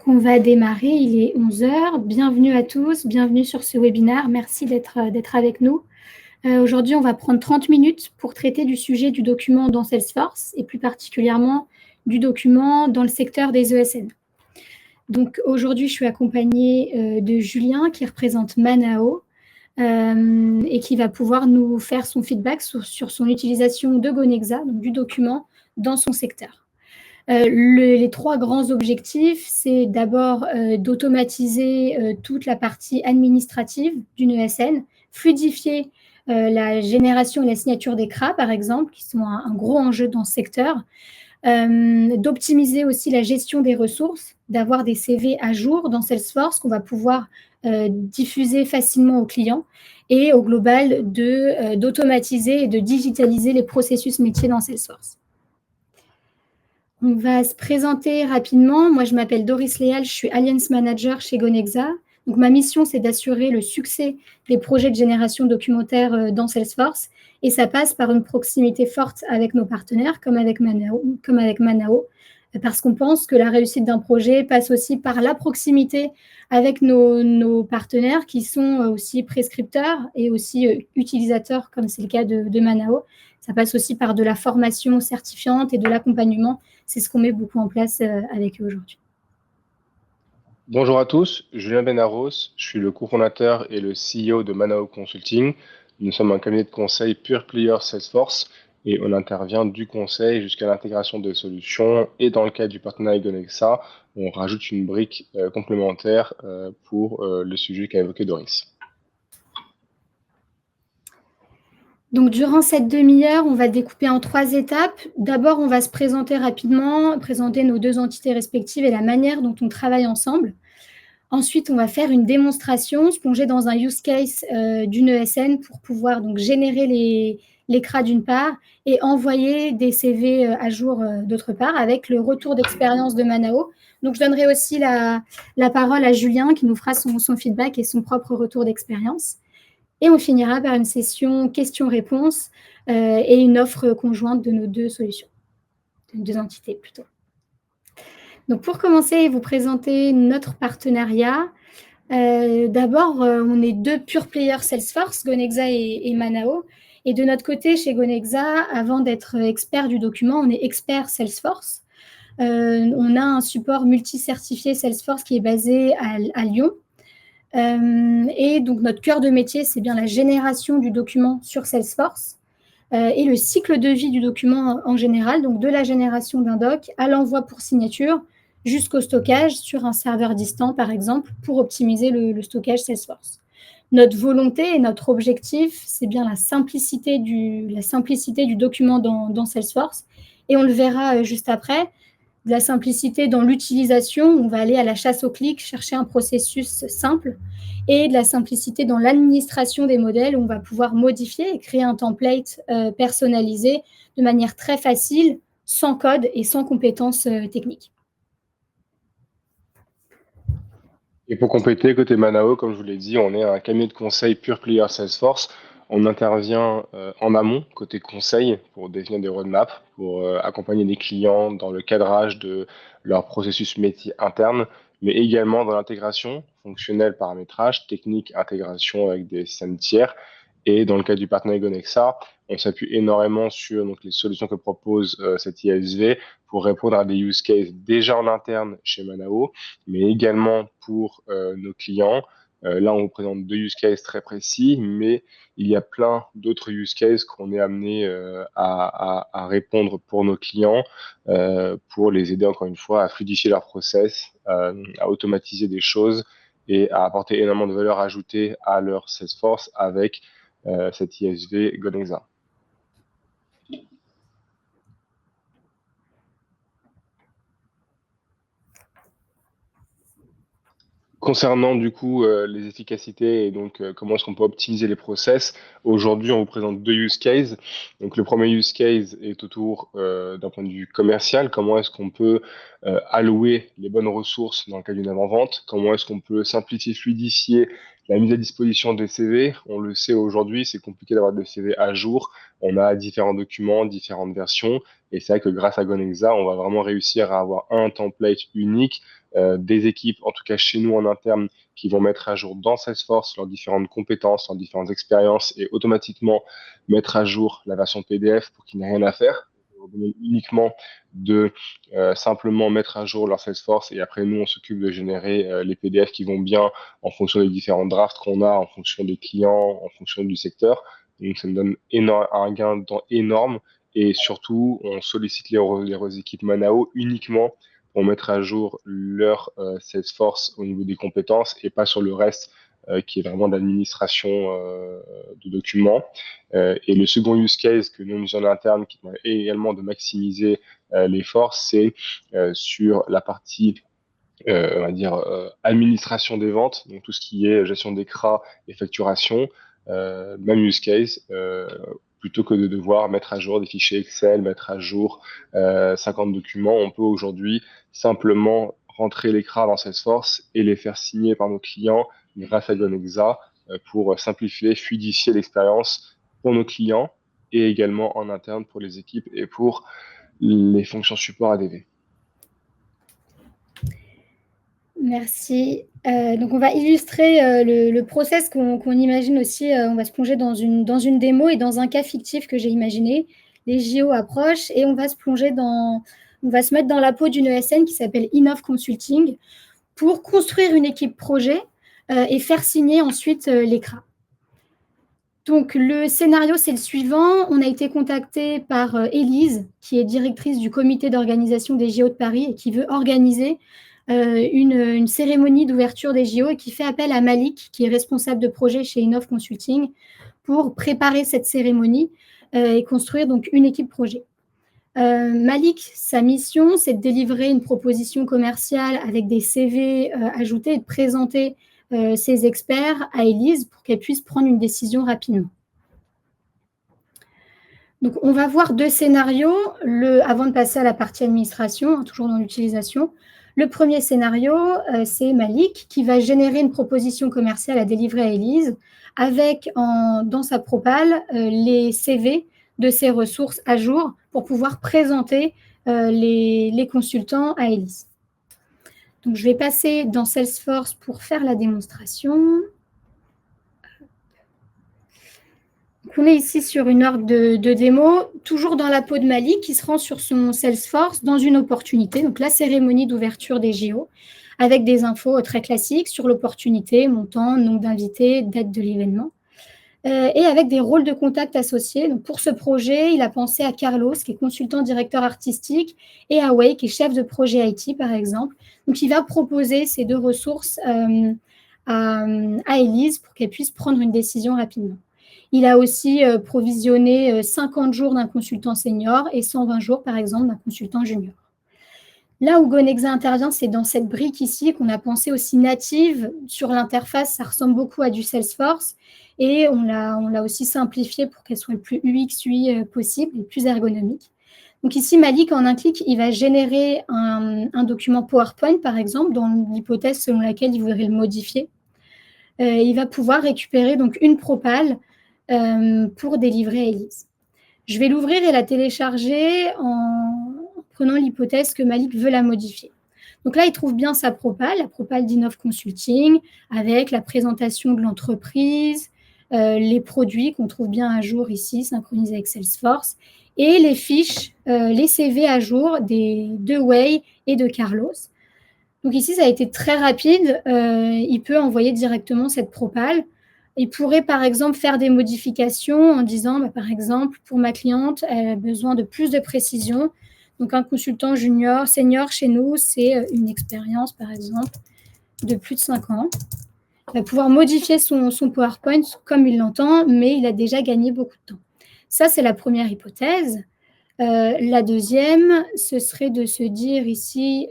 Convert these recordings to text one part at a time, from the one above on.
On va démarrer, il est 11 heures. Bienvenue à tous, bienvenue sur ce webinaire. Merci d'être avec nous. Aujourd'hui, on va prendre 30 minutes pour traiter du sujet du document dans Salesforce et plus particulièrement du document dans le secteur des ESN. Donc aujourd'hui, je suis accompagnée de Julien qui représente Manao et qui va pouvoir nous faire son feedback sur son utilisation de Gonexa, donc du document, dans son secteur. Les trois grands objectifs, c'est d'abord d'automatiser toute la partie administrative d'une ESN, fluidifier la génération et la signature des CRA, par exemple, qui sont un gros enjeu dans ce secteur, d'optimiser aussi la gestion des ressources, d'avoir des CV à jour dans Salesforce qu'on va pouvoir diffuser facilement aux clients et au global d'automatiser et de digitaliser les processus métiers dans Salesforce. On va se présenter rapidement. Moi, je m'appelle Doris Léal, je suis Alliance Manager chez Gonexa. Donc, ma mission, c'est d'assurer le succès des projets de génération documentaire dans Salesforce. Et ça passe par une proximité forte avec nos partenaires, comme avec Manao, parce qu'on pense que la réussite d'un projet passe aussi par la proximité avec nos partenaires qui sont aussi prescripteurs et aussi utilisateurs, comme c'est le cas de Manao. Ça passe aussi par de la formation certifiante et de l'accompagnement. C'est ce qu'on met beaucoup en place avec eux aujourd'hui. Bonjour à tous, Julien Benarros, je suis le cofondateur et le CEO de Manao Consulting. Nous sommes un cabinet de conseil pure player Salesforce et on intervient du conseil jusqu'à l'intégration des solutions. Et dans le cas du partenariat Gonexa, on rajoute une brique complémentaire pour le sujet qu'a évoqué Doris. Donc, durant cette demi-heure, on va découper en 3 étapes. D'abord, on va se présenter rapidement, présenter nos 2 entités respectives et la manière dont on travaille ensemble. Ensuite, on va faire une démonstration, se plonger dans un use case d'une ESN pour pouvoir donc générer les CRA d'une part et envoyer des CV à jour d'autre part avec le retour d'expérience de Manao. Donc, je donnerai aussi la parole à Julien qui nous fera son feedback et son propre retour d'expérience. Et on finira par une session questions-réponses et une offre conjointe de nos 2 solutions, de 2 entités plutôt. Donc, pour commencer, vous présenter notre partenariat. D'abord, on est 2 pure players Salesforce, Gonexa et Manao. Et de notre côté, chez Gonexa, avant d'être expert du document, on est expert Salesforce. On a un support multi-certifié Salesforce qui est basé à Lyon. Et donc, notre cœur de métier, c'est bien la génération du document sur Salesforce et le cycle de vie du document en général, donc de la génération d'un doc à l'envoi pour signature jusqu'au stockage sur un serveur distant, par exemple, pour optimiser le stockage Salesforce. Notre volonté et notre objectif, c'est bien la simplicité du document dans Salesforce. Et on le verra juste après. De la simplicité dans l'utilisation, on va aller à la chasse au clic, chercher un processus simple, et de la simplicité dans l'administration des modèles, où on va pouvoir modifier et créer un template personnalisé de manière très facile, sans code et sans compétences techniques. Et pour compléter, côté Manao, comme je vous l'ai dit, on est un cabinet de conseil pure player Salesforce. On intervient en amont, côté conseil, pour définir des roadmaps, pour accompagner les clients dans le cadrage de leur processus métier interne, mais également dans l'intégration fonctionnelle, paramétrage, technique, intégration avec des systèmes tiers. Et dans le cas du partenariat Gonexa, on s'appuie énormément sur donc, les solutions que propose cette ISV pour répondre à des use cases déjà en interne chez Manao, mais également pour nos clients. Là, on vous présente 2 use cases très précis, mais il y a plein d'autres use cases qu'on est amené à répondre pour nos clients, pour les aider encore une fois à fluidifier leur process, à automatiser des choses et à apporter énormément de valeur ajoutée à leur Salesforce avec cette ISV Gonexa. Concernant du coup les efficacités et donc comment est-ce qu'on peut optimiser les process, aujourd'hui on vous présente 2 use cases. Donc le premier use case est autour d'un point de vue commercial, comment est-ce qu'on peut allouer les bonnes ressources dans le cas d'une avant-vente, comment est-ce qu'on peut simplifier, fluidifier La mise à disposition des CV, on le sait aujourd'hui, c'est compliqué d'avoir des CV à jour. On a différents documents, différentes versions. Et c'est vrai que grâce à Gonexa, on va vraiment réussir à avoir un template unique, des équipes, en tout cas chez nous en interne, qui vont mettre à jour dans Salesforce leurs différentes compétences, leurs différentes expériences et automatiquement mettre à jour la version PDF pour qu'il n'y ait rien à faire. On demande uniquement de simplement mettre à jour leur Salesforce et après nous on s'occupe de générer les PDF qui vont bien en fonction des différents drafts qu'on a, en fonction des clients, en fonction du secteur. Donc ça nous donne un gain de temps énorme et surtout on sollicite les équipes Manao uniquement pour mettre à jour leur Salesforce au niveau des compétences et pas sur le reste qui est vraiment d'administration de documents. Et le second use case que nous avons en interne, qui est également de maximiser les forces, c'est sur la partie on va dire administration des ventes, donc tout ce qui est gestion des CRA et facturation, même use case, plutôt que de devoir mettre à jour des fichiers Excel, mettre à jour 50 documents, on peut aujourd'hui simplement rentrer les CRA dans Salesforce et les faire signer par nos clients grâce à Gonexa pour simplifier, fluidifier l'expérience pour nos clients et également en interne pour les équipes et pour les fonctions support ADV. Merci. Donc, on va illustrer le process qu'on imagine aussi. On va se plonger dans une démo et dans un cas fictif que j'ai imaginé. Les JO approchent et on va se mettre dans la peau d'une ESN qui s'appelle Innov Consulting pour construire une équipe projet et faire signer ensuite l'ECRA. Donc, le scénario, c'est le suivant. On a été contacté par Élise, qui est directrice du comité d'organisation des JO de Paris et qui veut organiser une cérémonie d'ouverture des JO et qui fait appel à Malik, qui est responsable de projet chez Innov Consulting, pour préparer cette cérémonie et construire donc une équipe projet. Malik, sa mission, c'est de délivrer une proposition commerciale avec des CV ajoutés et de présenter ses experts à Élise pour qu'elle puisse prendre une décision rapidement. Donc, on va voir deux scénarios avant de passer à la partie administration, toujours dans l'utilisation. Le premier scénario, c'est Malik qui va générer une proposition commerciale à délivrer à Élise avec dans sa propale les CV de ses ressources à jour pour pouvoir présenter les consultants à Élise. Donc, je vais passer dans Salesforce pour faire la démonstration. Donc, on est ici sur une orgue de démo, toujours dans la peau de Malik, qui se rend sur son Salesforce dans une opportunité, donc la cérémonie d'ouverture des JO, avec des infos très classiques sur l'opportunité, montant, nombre d'invités, date de l'événement, et avec des rôles de contact associés. Donc, pour ce projet, il a pensé à Carlos, qui est consultant directeur artistique, et à Wei, qui est chef de projet IT, par exemple. Donc, il va proposer ces deux ressources à Élise pour qu'elle puisse prendre une décision rapidement. Il a aussi provisionné 50 jours d'un consultant senior et 120 jours, par exemple, d'un consultant junior. Là où Gonexa intervient, c'est dans cette brique ici qu'on a pensé aussi native. Sur l'interface, ça ressemble beaucoup à du Salesforce et on l'a aussi simplifié pour qu'elle soit le plus UX, UI possible et plus ergonomique. Donc ici, Malik, en un clic, il va générer un document PowerPoint, par exemple, dans l'hypothèse selon laquelle il voudrait le modifier. Il va pouvoir récupérer donc une propale pour délivrer à Élise. Je vais l'ouvrir et la télécharger en prenant l'hypothèse que Malik veut la modifier. Donc là, il trouve bien sa propale, la propale d'Innov Consulting, avec la présentation de l'entreprise, les produits qu'on trouve bien à jour ici, synchronisés avec Salesforce, et les fiches, les CV à jour de Wei et de Carlos. Donc ici, ça a été très rapide. Il peut envoyer directement cette propale. Il pourrait, par exemple, faire des modifications en disant, par exemple, pour ma cliente, elle a besoin de plus de précision. Donc, un consultant senior chez nous, c'est une expérience, par exemple, de plus de 5 ans. Il va pouvoir modifier son PowerPoint comme il l'entend, mais il a déjà gagné beaucoup de temps. Ça, c'est la première hypothèse. La deuxième, ce serait de se dire ici...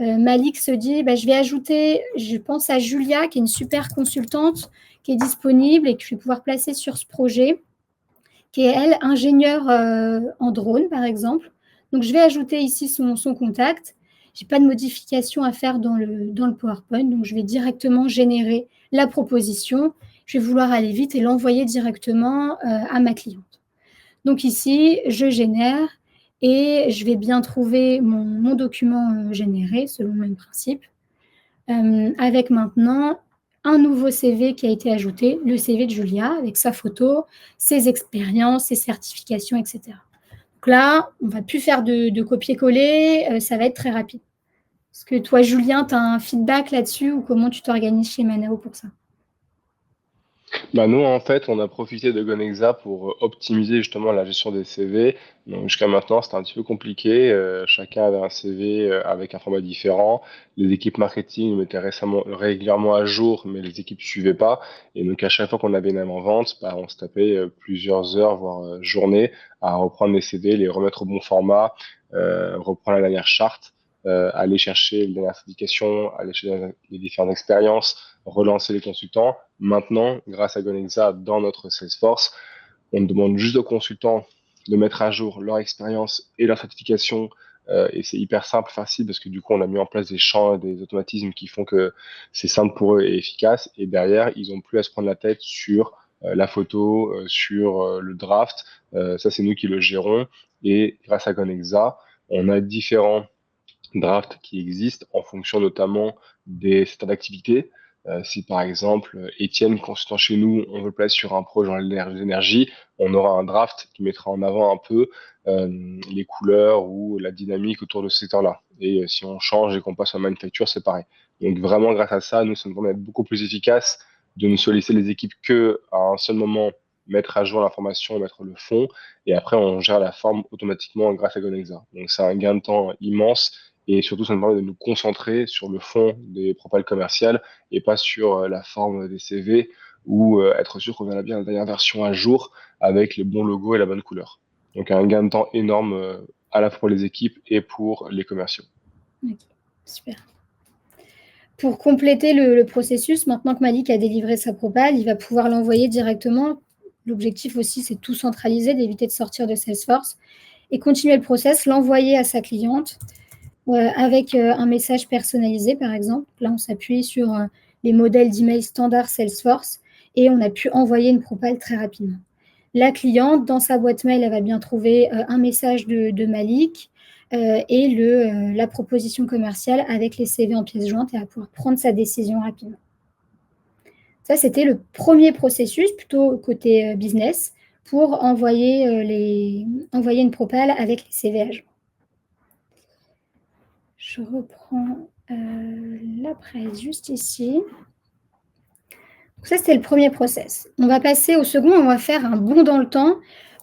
Malik se dit, je vais ajouter, je pense à Julia, qui est une super consultante, qui est disponible et que je vais pouvoir placer sur ce projet, qui est, elle, ingénieure en drone, par exemple. Donc, je vais ajouter ici son contact. Je n'ai pas de modification à faire dans le PowerPoint, donc je vais directement générer la proposition, je vais vouloir aller vite et l'envoyer directement à ma cliente. Donc ici, je génère et je vais bien trouver mon document généré selon le même principe, avec maintenant un nouveau CV qui a été ajouté, le CV de Julia, avec sa photo, ses expériences, ses certifications, etc. Donc là, on ne va plus faire de copier-coller, ça va être très rapide. Est-ce que toi, Julien, tu as un feedback là-dessus ou comment tu t'organises chez Manao pour ça? Bah nous, en fait, on a profité de Gonexa pour optimiser justement la gestion des CV. Donc jusqu'à maintenant, c'était un petit peu compliqué. Chacun avait un CV avec un format différent. Les équipes marketing le mettaient régulièrement à jour, mais les équipes suivaient pas. Et donc à chaque fois qu'on avait une avant-vente, bah, on se tapait plusieurs heures, voire journées, à reprendre les CV, les remettre au bon format, reprendre la dernière charte, aller chercher les dernières indications, aller chercher les différentes expériences, relancer les consultants. Maintenant, grâce à Gonexa, dans notre Salesforce, on demande juste aux consultants de mettre à jour leur expérience et leur certification. Et c'est hyper simple, facile, parce que du coup, on a mis en place des champs et des automatismes qui font que c'est simple pour eux et efficace. Et derrière, ils n'ont plus à se prendre la tête sur la photo, sur le draft. Ça, c'est nous qui le gérons. Et grâce à Gonexa, on a différents drafts qui existent en fonction notamment des secteurs d'activité. Si par exemple Étienne, consultant chez nous, on veut le placer sur un projet dans l'énergie, on aura un draft qui mettra en avant un peu les couleurs ou la dynamique autour de ce secteur-là. Et si on change et qu'on passe en manufacture, c'est pareil. Donc vraiment grâce à ça, nous, ça nous permet d'être beaucoup plus efficace, de ne solliciter les équipes que à un seul moment, mettre à jour l'information, mettre le fond, et après on gère la forme automatiquement grâce à Gonexa. Donc c'est un gain de temps immense et surtout, ça nous permet de nous concentrer sur le fond des propales commerciales et pas sur la forme des CV ou être sûr qu'on a bien la dernière version à jour avec les bons logos et la bonne couleur. Donc un gain de temps énorme à la fois pour les équipes et pour les commerciaux. Ok, super. Pour compléter le processus, maintenant que Malik a délivré sa propale, il va pouvoir l'envoyer directement. L'objectif aussi, c'est de tout centraliser, d'éviter de sortir de Salesforce et continuer le process, l'envoyer à sa cliente avec un message personnalisé, par exemple. Là, on s'appuie sur les modèles d'email standard Salesforce et on a pu envoyer une propale très rapidement. La cliente, dans sa boîte mail, elle va bien trouver un message de Malik et la proposition commerciale avec les CV en pièces jointes et elle va pouvoir prendre sa décision rapidement. Ça, c'était le premier processus, plutôt côté business, pour envoyer une propale avec les CV à jour. Je reprends la presse juste ici. Donc ça, c'était le premier process. On va passer au second, on va faire un bond dans le temps.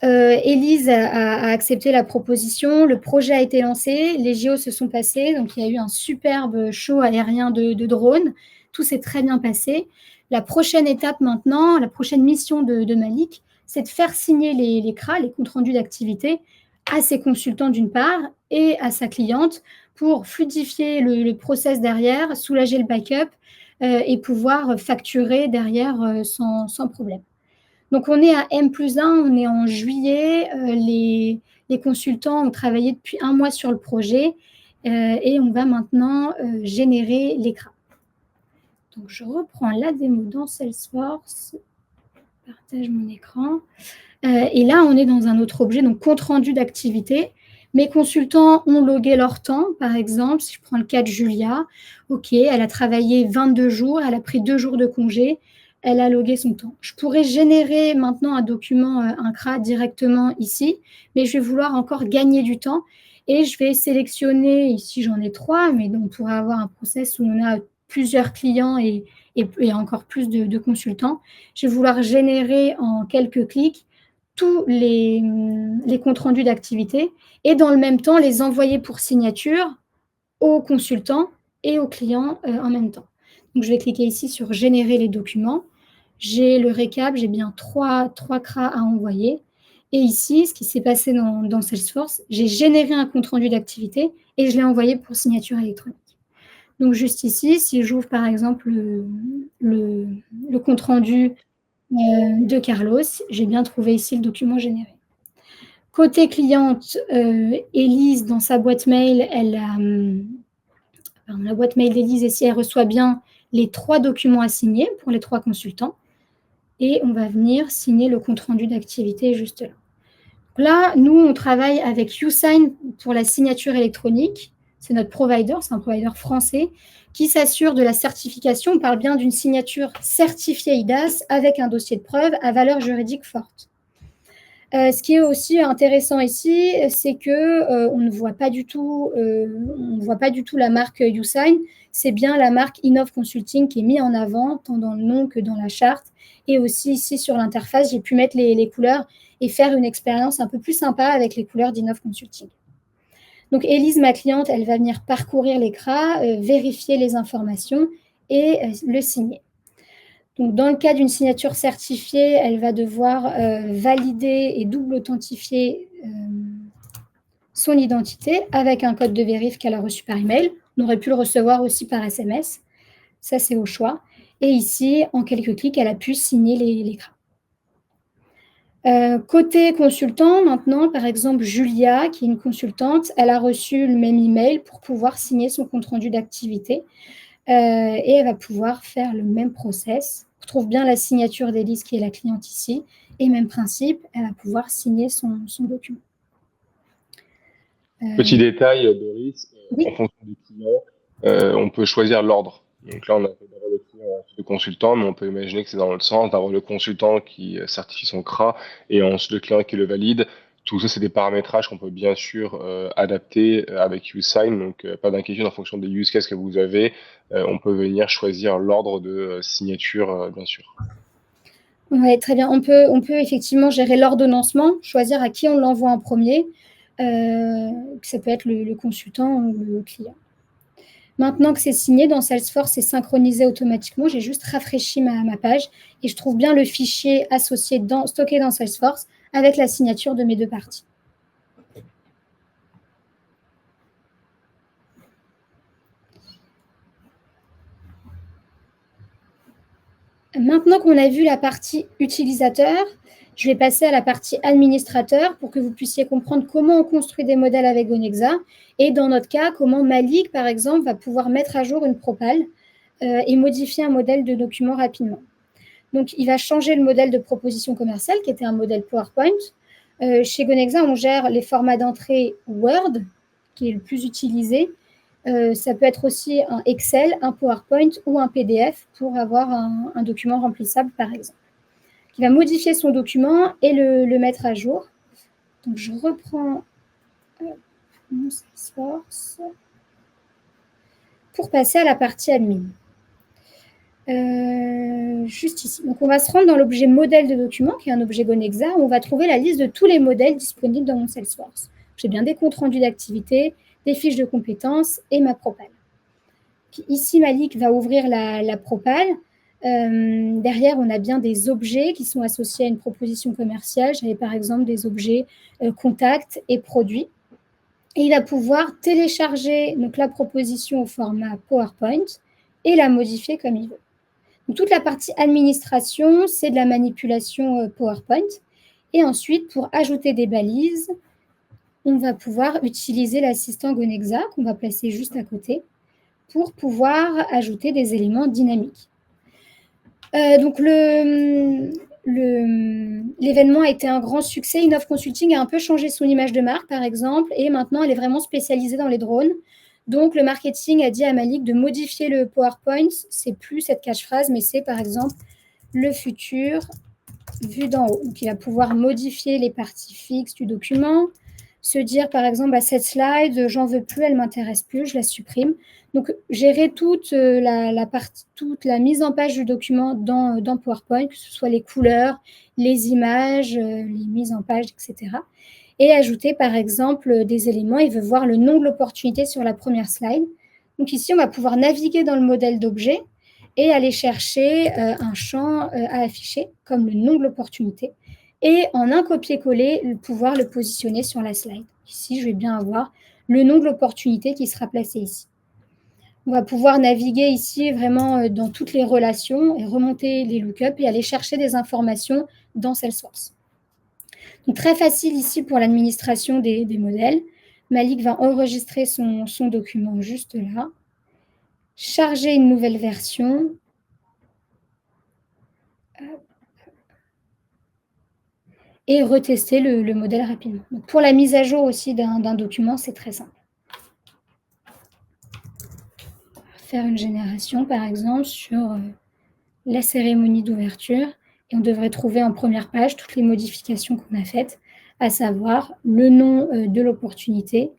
Élise a accepté la proposition, le projet a été lancé, les JO se sont passés, donc il y a eu un superbe show aérien de drones. Tout s'est très bien passé. La prochaine étape maintenant, la prochaine mission de Malik, c'est de faire signer les CRA, les comptes rendus d'activité, à ses consultants d'une part et à sa cliente pour fluidifier le process derrière, soulager le backup et pouvoir facturer derrière sans problème. Donc, on est à M+1, on est en juillet. Les consultants ont travaillé depuis 1 mois sur le projet et on va maintenant générer l'écran. Donc, je reprends la démo dans Salesforce. Je partage mon écran. Et là, on est dans un autre objet, donc compte rendu d'activité. Mes consultants ont logué leur temps, par exemple, si je prends le cas de Julia. OK, elle a travaillé 22 jours, elle a pris 2 jours de congé, elle a logué son temps. Je pourrais générer maintenant un document, un CRA directement ici, mais je vais vouloir encore gagner du temps et je vais sélectionner, ici j'en ai 3, mais on pourrait avoir un process où on a plusieurs clients et encore plus de consultants. Je vais vouloir générer en quelques clics tous les comptes rendus d'activité et dans le même temps les envoyer pour signature aux consultants et aux clients en même temps. Donc, je vais cliquer ici sur générer les documents. J'ai le récap, j'ai bien 3 CRA à envoyer. Et ici, ce qui s'est passé dans Salesforce, j'ai généré un compte rendu d'activité et je l'ai envoyé pour signature électronique. Donc, juste ici, si j'ouvre par exemple le compte rendu de Carlos, j'ai bien trouvé ici le document généré. Côté cliente, Élise, dans sa boîte mail, la boîte mail d'Élise, et si elle reçoit bien les 3 documents à signer pour les 3 consultants et on va venir signer le compte-rendu d'activité juste là. Là, nous, on travaille avec YouSign pour la signature électronique. C'est notre provider, c'est un provider français qui s'assure de la certification. On parle bien d'une signature certifiée eIDAS avec un dossier de preuve à valeur juridique forte. Ce qui est aussi intéressant ici, c'est que on ne voit pas du tout la marque YouSign. C'est bien la marque Innov Consulting qui est mise en avant, tant dans le nom que dans la charte. Et aussi ici sur l'interface, j'ai pu mettre les couleurs et faire une expérience un peu plus sympa avec les couleurs d'Innov Consulting. Donc Élise, ma cliente, elle va venir parcourir l'écran, vérifier les informations et le signer. Donc, dans le cas d'une signature certifiée, elle va devoir valider et double authentifier son identité avec un code de vérif qu'elle a reçu par email. On aurait pu le recevoir aussi par SMS. Ça, c'est au choix. Et ici, en quelques clics, elle a pu signer l'écran. Côté consultant, maintenant, par exemple, Julia, qui est une consultante, elle a reçu le même email pour pouvoir signer son compte-rendu d'activité. Et elle va pouvoir faire le même process. On retrouve bien la signature d'Élise qui est la cliente ici. Et même principe, elle va pouvoir signer son document. Petit détail, Doris, Oui. en fonction du client, on peut choisir l'ordre. Donc là, on a fait d'avoir le client le consultant, mais on peut imaginer que c'est dans l'autre sens, d'avoir le consultant qui certifie son CRA et ensuite le client qui le valide. Tout ça, c'est des paramétrages qu'on peut bien sûr adapter avec YouSign. Donc, pas d'inquiétude en fonction des use cases que vous avez. On peut venir choisir l'ordre de signature, bien sûr. Oui, très bien. On peut effectivement gérer l'ordonnancement, choisir à qui on l'envoie en premier. Ça peut être le consultant ou le client. Maintenant que c'est signé dans Salesforce, c'est synchronisé automatiquement. J'ai juste rafraîchi ma page et je trouve bien le fichier associé stocké dans Salesforce avec la signature de mes 2 parties. Maintenant qu'on a vu la partie utilisateur, je vais passer à la partie administrateur pour que vous puissiez comprendre comment on construit des modèles avec Gonexa et dans notre cas, comment Malik, par exemple, va pouvoir mettre à jour une propale et modifier un modèle de document rapidement. Donc, il va changer le modèle de proposition commerciale qui était un modèle PowerPoint. Chez Gonexa, on gère les formats d'entrée Word, qui est le plus utilisé. Ça peut être aussi un Excel, un PowerPoint ou un PDF pour avoir un document remplissable, par exemple. Il va modifier son document et le mettre à jour. Donc, je reprends mon Salesforce pour passer à la partie admin. Juste ici. Donc, on va se rendre dans l'objet modèle de document, qui est un objet Gonexa, où on va trouver la liste de tous les modèles disponibles dans mon Salesforce. J'ai bien des comptes rendus d'activité, des fiches de compétences et ma propale. Ici, Malik va ouvrir la propale. Derrière, on a bien des objets qui sont associés à une proposition commerciale. J'avais par exemple des objets contacts et produits. Et il va pouvoir télécharger donc, la proposition au format PowerPoint et la modifier comme il veut. Donc, toute la partie administration, c'est de la manipulation PowerPoint. Et ensuite, pour ajouter des balises, on va pouvoir utiliser l'assistant Gonexa qu'on va placer juste à côté pour pouvoir ajouter des éléments dynamiques. Donc, l'événement a été un grand succès. Innov Consulting a un peu changé son image de marque, par exemple, et maintenant, elle est vraiment spécialisée dans les drones. Donc, le marketing a dit à Malik de modifier le PowerPoint. C'est plus cette cache-phrase, mais c'est, par exemple, le futur vu d'en haut. Donc, il va pouvoir modifier les parties fixes du document, se dire, par exemple, cette slide, j'en veux plus, elle ne m'intéresse plus, je la supprime. Donc, gérer toute la mise en page du document dans PowerPoint, que ce soit les couleurs, les images, les mises en page, etc. Et ajouter, par exemple, des éléments. Il veut voir le nom de l'opportunité sur la première slide. Donc, ici, on va pouvoir naviguer dans le modèle d'objet et aller chercher un champ à afficher, comme le nom de l'opportunité. Et en un copier-coller, pouvoir le positionner sur la slide. Ici, je vais bien avoir le nom de l'opportunité qui sera placé ici. On va pouvoir naviguer ici vraiment dans toutes les relations et remonter les lookups et aller chercher des informations dans Salesforce. Donc, très facile ici pour l'administration des modèles. Malik va enregistrer son document juste là. charger une nouvelle version et retester le modèle rapidement. Donc pour la mise à jour aussi d'un document, c'est très simple. Faire une génération, par exemple, sur la cérémonie d'ouverture, et on devrait trouver en première page toutes les modifications qu'on a faites, à savoir le nom de l'opportunité,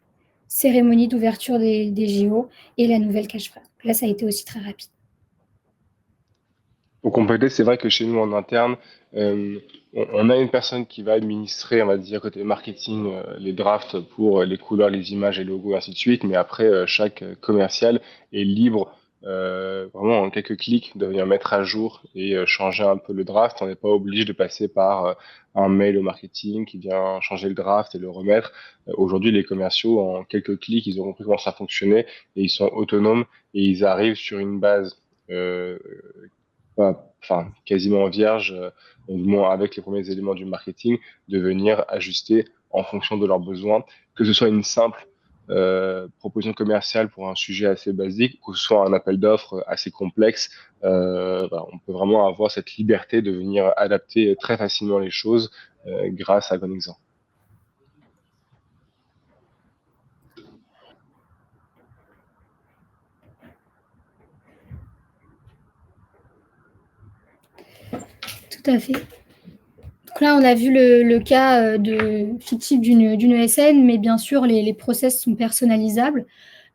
cérémonie d'ouverture des JO et la nouvelle catchphrase. Là, ça a été aussi très rapide. Pour compléter, c'est vrai que chez nous en interne, on a une personne qui va administrer, on va dire, côté marketing, les drafts pour les couleurs, les images et logos, ainsi de suite. Mais après, chaque commercial est libre, vraiment en quelques clics, de venir mettre à jour et changer un peu le draft. On n'est pas obligé de passer par un mail au marketing qui vient changer le draft et le remettre. Aujourd'hui, les commerciaux, en quelques clics, ils ont compris comment ça fonctionnait et ils sont autonomes et ils arrivent sur une base. Enfin, quasiment vierge, du moins avec les premiers éléments du marketing, de venir ajuster en fonction de leurs besoins, que ce soit une simple proposition commerciale pour un sujet assez basique, ou que ce soit un appel d'offres assez complexe. Voilà, on peut vraiment avoir cette liberté de venir adapter très facilement les choses grâce à Gonexan. Tout à fait. Donc là, on a vu le cas fictif d'une ESN, mais bien sûr, les process sont personnalisables.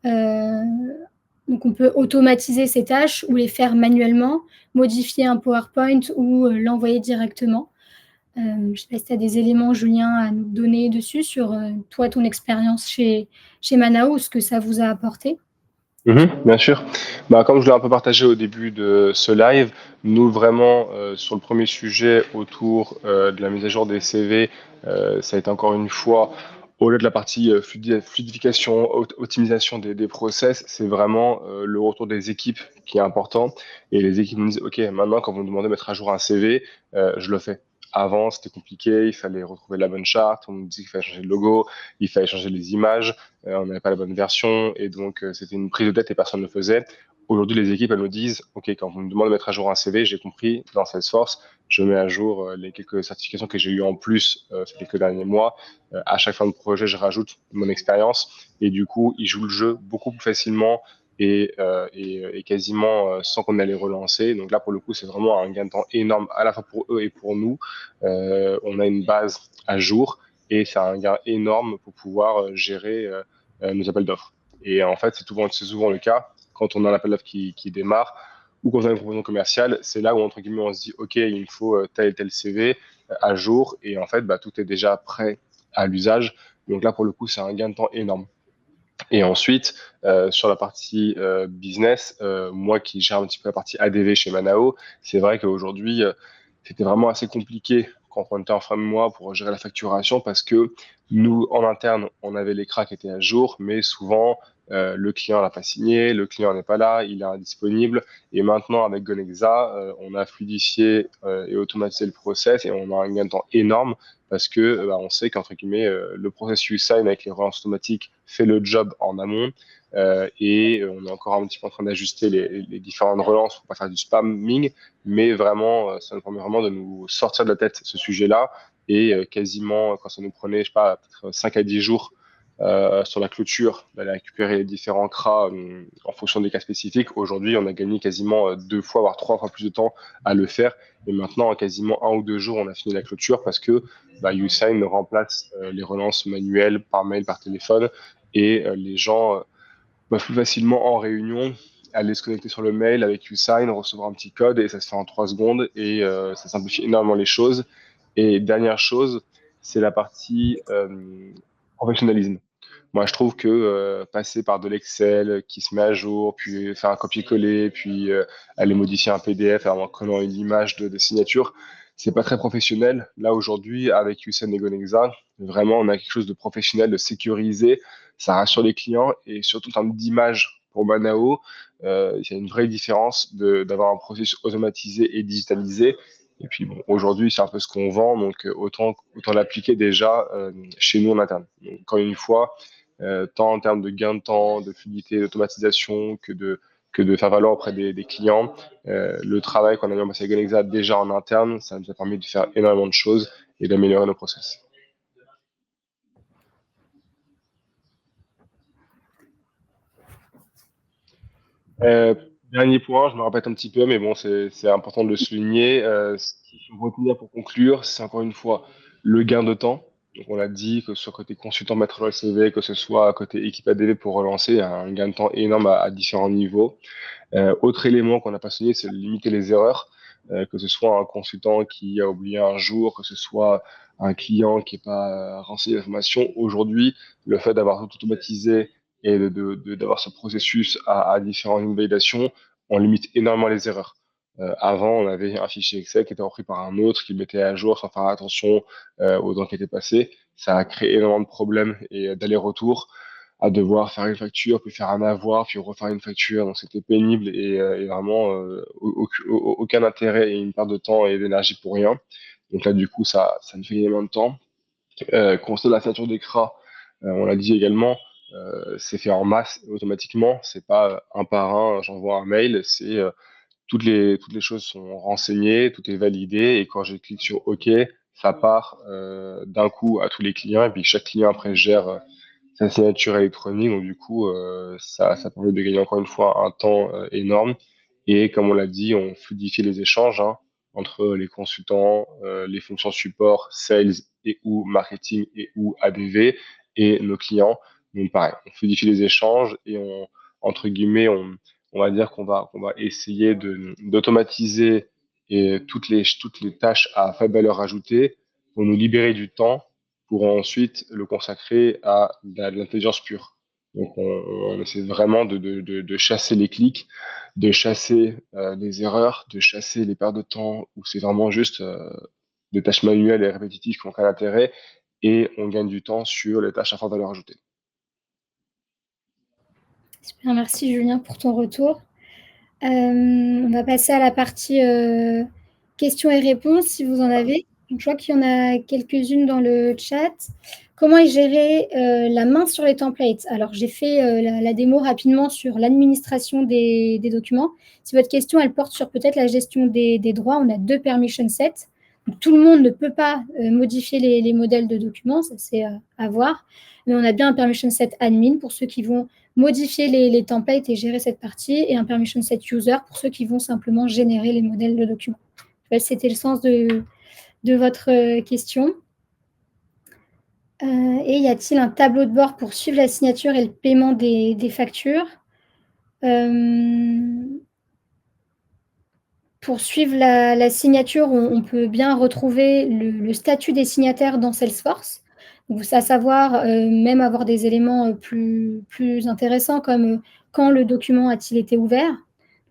Donc, on peut automatiser ces tâches ou les faire manuellement, modifier un PowerPoint ou l'envoyer directement. Je ne sais pas si tu as des éléments, Julien, à nous donner dessus sur toi, ton expérience chez Manao, ce que ça vous a apporté. Bien sûr. Bah, comme je l'ai un peu partagé au début de ce live, nous vraiment sur le premier sujet autour de la mise à jour des CV, ça a été encore une fois, au-delà de la partie fluidification, optimisation des process, c'est vraiment le retour des équipes qui est important. Et les équipes nous disent, OK, maintenant quand vous me demandez de mettre à jour un CV, je le fais. Avant, c'était compliqué, il fallait retrouver la bonne charte, on nous dit qu'il fallait changer le logo, il fallait changer les images. On n'avait pas la bonne version et donc c'était une prise de tête et personne ne le faisait. Aujourd'hui, les équipes, elles me disent, OK, quand vous me demandez de mettre à jour un CV, j'ai compris, dans Salesforce, je mets à jour les quelques certifications que j'ai eues en plus ces quelques derniers mois. À chaque fin de projet, je rajoute mon expérience et du coup, ils jouent le jeu beaucoup plus facilement et quasiment sans qu'on ait à les relancer. Donc là, pour le coup, c'est vraiment un gain de temps énorme à la fois pour eux et pour nous. On a une base à jour et c'est un gain énorme pour pouvoir gérer nos appels d'offres. Et en fait, c'est souvent le cas quand on a un appel d'offres qui démarre ou quand on a une proposition commerciale, c'est là où, entre guillemets, on se dit, OK, il me faut tel et tel CV à jour. Et en fait, bah, tout est déjà prêt à l'usage. Donc là, pour le coup, c'est un gain de temps énorme. Et ensuite, sur la partie business, moi qui gère un petit peu la partie ADV chez Manao, c'est vrai qu'aujourd'hui, c'était vraiment assez compliqué quand on était en fin de mois pour gérer la facturation parce que nous, en interne, on avait les CRA qui étaient à jour, mais souvent, le client n'a pas signé, le client n'est pas là, il est indisponible. Et maintenant, avec Gonexa, on a fluidifié et automatisé le process et on a un gain de temps énorme parce que bah, on sait qu'entre guillemets, le processus sign avec les relances automatiques fait le job en amont. Et on est encore un petit peu en train d'ajuster les différentes relances pour pas faire du spamming, mais vraiment, ça nous permet vraiment de nous sortir de la tête ce sujet-là. Et quasiment, quand ça nous prenait, je sais pas, peut-être 5 à 10 jours sur la clôture, d'aller récupérer les différents CRA en fonction des cas spécifiques. Aujourd'hui, on a gagné quasiment 2 fois, voire 3 fois plus de temps à le faire. Et maintenant, en quasiment 1 ou 2 jours, on a fini la clôture parce que bah, Usign remplace les relances manuelles par mail, par téléphone. Et les gens peuvent plus facilement en réunion aller se connecter sur le mail avec Usign, recevoir un petit code et ça se fait en 3 secondes et ça simplifie énormément les choses. Et dernière chose, c'est la partie professionnalisme. Moi, je trouve que passer par de l'Excel qui se met à jour, puis faire un copier-coller, puis aller modifier un PDF en collant une image de signature, c'est pas très professionnel. Là, aujourd'hui, avec Usain et Gonexa, vraiment, on a quelque chose de professionnel, de sécurisé. Ça rassure les clients et surtout en termes d'image pour Manao, il y a une vraie différence d'avoir un processus automatisé et digitalisé. Et puis bon, aujourd'hui, c'est un peu ce qu'on vend, donc autant l'appliquer déjà chez nous en interne. Donc, encore une fois, tant en termes de gain de temps, de fluidité, d'automatisation que de que de faire valoir auprès des clients. Le travail qu'on a mis en place avec Gonexa déjà en interne, ça nous a permis de faire énormément de choses et d'améliorer nos process. Dernier point, je me répète un petit peu, mais bon, c'est important de le souligner. Ce qu'il faut retenir pour conclure, c'est encore une fois le gain de temps. Donc, on l'a dit, que ce soit côté consultant mettre dans le CV, que ce soit côté équipe ADV pour relancer, un gain de temps énorme à différents niveaux. Autre élément qu'on n'a pas souligné, c'est de limiter les erreurs, que ce soit un consultant qui a oublié un jour, que ce soit un client qui n'est pas renseigné l'information. Aujourd'hui, le fait d'avoir tout automatisé et d'avoir ce processus à différentes validations, on limite énormément les erreurs. Avant, on avait un fichier Excel qui était repris par un autre, qui le mettait à jour sans faire attention aux dents qui étaient passées. Ça a créé énormément de problèmes et d'aller-retour à devoir faire une facture, puis faire un avoir, puis refaire une facture. Donc c'était pénible et vraiment aucun intérêt et une perte de temps et d'énergie pour rien. Donc là, du coup, ça nous fait énormément de temps. Constat de la signature d'écran, on l'a dit également, c'est fait en masse automatiquement. C'est pas un par un, j'envoie un mail. C'est toutes les choses sont renseignées, tout est validé. Et quand je clique sur OK, ça part d'un coup à tous les clients. Et puis chaque client après gère sa signature électronique. Donc du coup, ça permet de gagner encore une fois un temps énorme. Et comme on l'a dit, on fluidifie les échanges hein, entre les consultants, les fonctions support, sales et ou marketing et ou ADV et nos clients. Donc pareil, on fluidifie les échanges et entre guillemets, on va dire qu'on va essayer d'automatiser et toutes les tâches à faible valeur ajoutée pour nous libérer du temps pour ensuite le consacrer à de l'intelligence pure. Donc, on essaie vraiment de chasser les clics, de chasser les erreurs, de chasser les pertes de temps où c'est vraiment juste des tâches manuelles et répétitives qui n'ont aucun intérêt et on gagne du temps sur les tâches à forte valeur ajoutée. Super, merci Julien pour ton retour. On va passer à la partie questions et réponses si vous en avez. Donc, je vois qu'il y en a quelques-unes dans le chat. Comment est gérée la main sur les templates? Alors, j'ai fait la démo rapidement sur l'administration des documents. Si votre question, elle porte sur peut-être la gestion des droits, on a 2 permission sets. Donc, tout le monde ne peut pas modifier les modèles de documents, ça c'est à voir. Mais on a bien un permission set admin pour ceux qui vont modifier les templates et gérer cette partie, et un permission set user pour ceux qui vont simplement générer les modèles de documents. C'était le sens de votre question. Et y a-t-il un tableau de bord pour suivre la signature et le paiement des factures? Pour suivre la signature, on peut bien retrouver le statut des signataires dans Salesforce. Donc, à savoir, même avoir des éléments plus intéressants comme quand le document a-t-il été ouvert.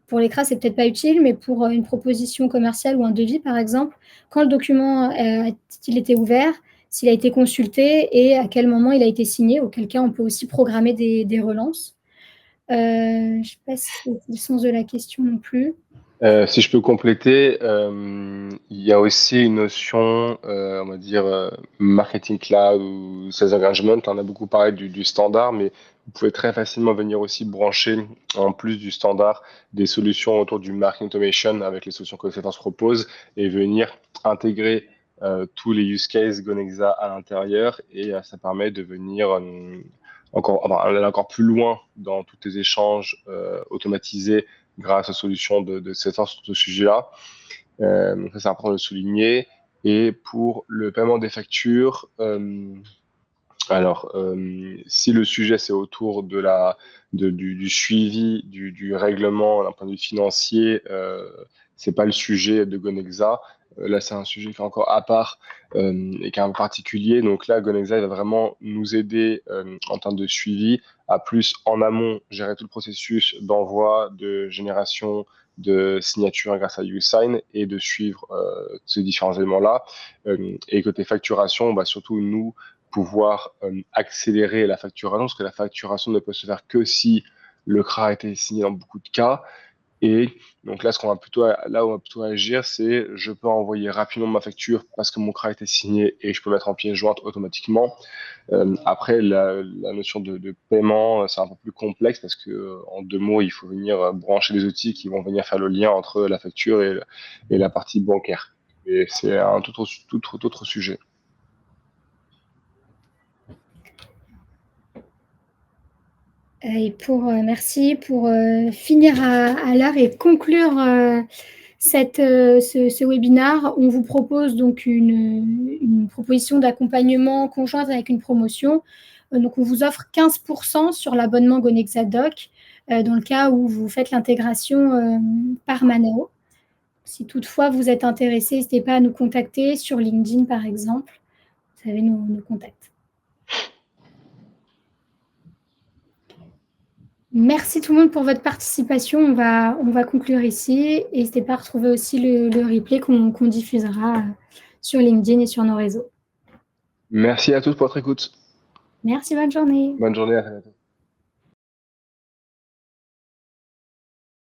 Pour l'ECRA, c'est peut-être pas utile, mais pour une proposition commerciale ou un devis, par exemple, quand le document a-t-il été ouvert, s'il a été consulté et à quel moment il a été signé, auquel cas on peut aussi programmer des relances. Je ne sais pas si c'est le sens de la question non plus. Si je peux compléter, il y a aussi une notion, on va dire, marketing cloud ou sales engagement. On a beaucoup parlé du standard, mais vous pouvez très facilement venir aussi brancher, en plus du standard, des solutions autour du marketing automation avec les solutions que Salesforce propose et venir intégrer tous les use cases Gonexa à l'intérieur. Et ça permet de venir aller encore plus loin dans tous les échanges automatisés grâce aux solutions de Salesforce sur ce sujet-là. Donc ça, c'est important de le souligner. Et pour le paiement des factures, si le sujet c'est autour du suivi du règlement d'un point de vue financier, c'est pas le sujet de Gonexa. Là, c'est un sujet qui est encore à part et qui est un peu particulier. Donc là, Gonexa va vraiment nous aider en termes de suivi à plus en amont gérer tout le processus d'envoi, de génération, de signature grâce à USign et de suivre ces différents éléments-là. Et côté facturation, surtout nous, pouvoir accélérer la facturation, parce que la facturation ne peut se faire que si le CRA a été signé dans beaucoup de cas. Et donc là, là où on va plutôt agir, c'est je peux envoyer rapidement ma facture parce que mon CRA a été signé et je peux mettre en pièce jointe automatiquement. Après, la notion de paiement, c'est un peu plus complexe parce que en 2 mots, il faut venir brancher des outils qui vont venir faire le lien entre la facture et la partie bancaire. Et c'est un tout autre sujet. Et merci pour finir à l'heure et conclure ce webinaire. On vous propose donc une proposition d'accompagnement conjointe avec une promotion. Donc, on vous offre 15% sur l'abonnement Gonexadoc dans le cas où vous faites l'intégration par Manao. Si toutefois vous êtes intéressé, n'hésitez pas à nous contacter sur LinkedIn, par exemple. Vous avez nos contacts. Merci tout le monde pour votre participation. On va conclure ici. N'hésitez pas à retrouver aussi le replay qu'on diffusera sur LinkedIn et sur nos réseaux. Merci à tous pour votre écoute. Merci, bonne journée. Bonne journée, à très bientôt.